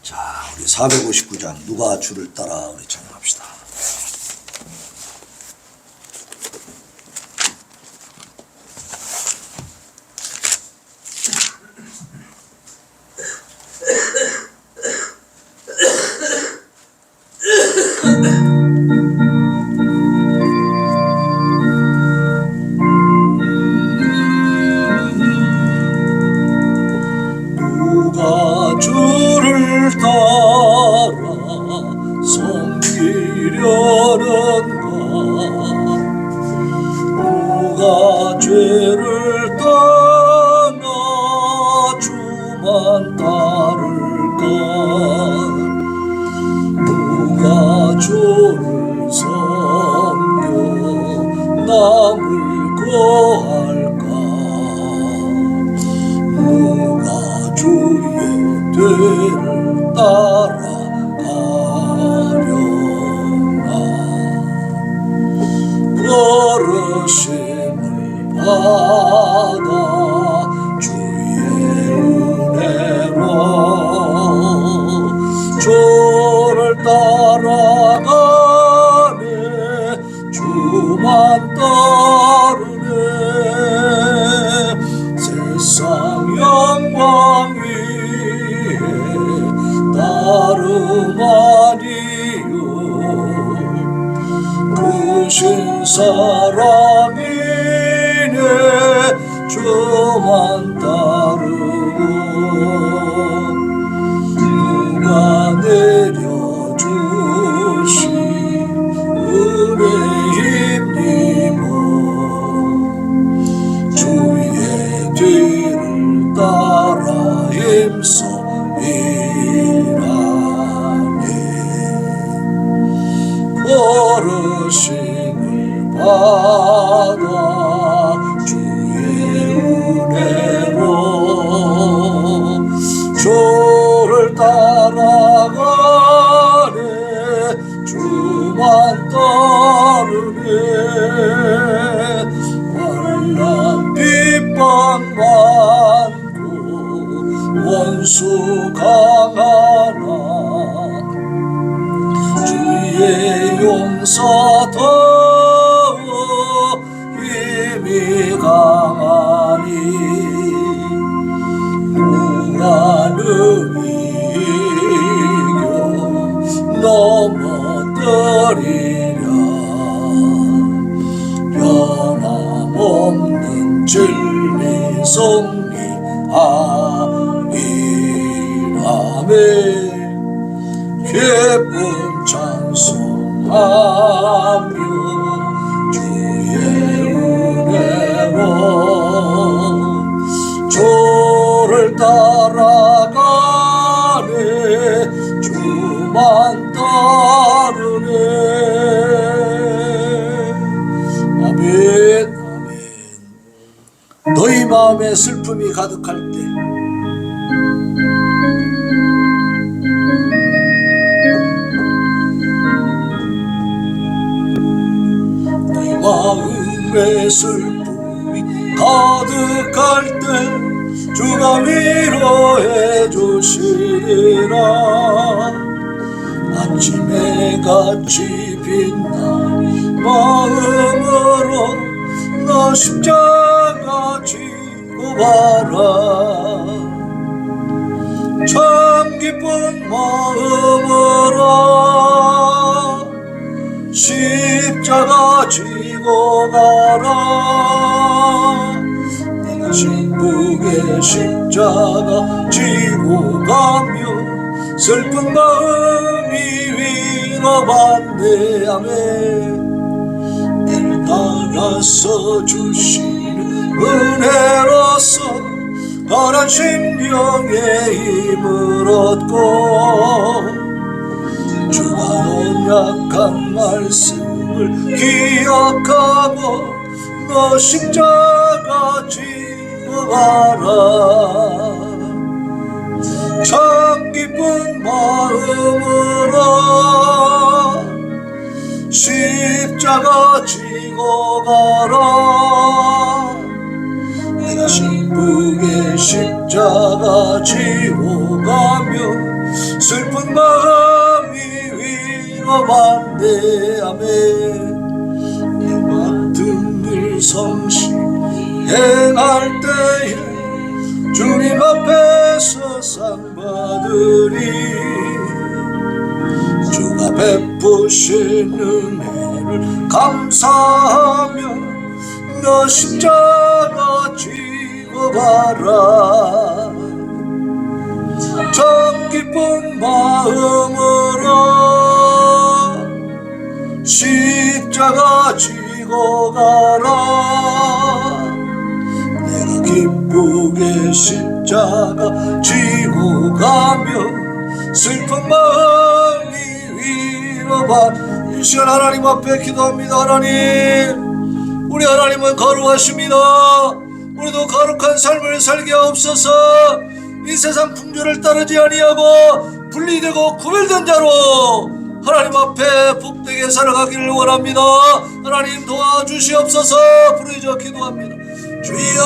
자, 우리 459장 누가 주를 따라 우리 찬양합시다. 누가 주를 따라 섬기려는가 누가 죄를 떠나 주만 따를까 누가 주를 섬겨 남을 구할까 누가 주의 뒤를 따라가려나 부르심을 받아 주의 은혜로 주를 따라가네 주만 따르네 세상 영광 위에 다름 아니요 크신 사랑이네 주만 따르고 누가 내려주신 은혜 힘입어 주의 뒤를 따라 힘써 일하네 버르심을 받아 주의 은혜로 주를 따라가네 주만 따르네 환난 핍박 많고 원수 강하나 주의 용서 더욱 힘이 강하니 무한을 이겨 넘어뜨리려 변함없는 진리 성리 아니라매 기쁜 찬송하며 주의 은혜로 주를 따라가네 주만 따르네. 아멘. 아멘. 너희 마음에 슬픔이 가득할 때 너희 마음에 슬픔이 가득할 때 주가 위로해 주시리라. 아침에 같이 빛나는 마음으로 너 십자가 지고 봐라. 참 기쁜 마음으로 십자가 지고 가라. 내가 신부의 십자가 지고 가며 슬픈 마음이 위로받네. 아멘. 나를 따라서 주시는 은혜로서 가난 심령의 힘을 얻고 주가 언약한 말씀을 기억하고 너 십자가 지고 가라. 참 기쁜 마음으로 십자가 지고 가라. 내가 신부의 십자가 지고 가며 슬픈 마음이 위로받네. 아멘. 내 맡은 일 성실히 행할 때에 주님 앞에서 상 받으리. 주가 베푸신 은혜를 감사하며 너 십자가 지고 가라. 참 기쁜 마음으로 십자가 지고 가라. 내가 기쁘게 십자가 지고 가며 슬픈 마음이 위로받. 이 시간 하나님 앞에 기도합니다. 하나님, 우리 하나님은 거룩하십니다. 우리도 거룩한 삶을 살게 하옵소서. 이 세상 풍조를 따르지 아니하고 분리되고 구별된 자로 하나님 앞에 복되게 살아가기를 원합니다. 하나님 도와주시옵소서. 부르짖어 기도합니다. 주여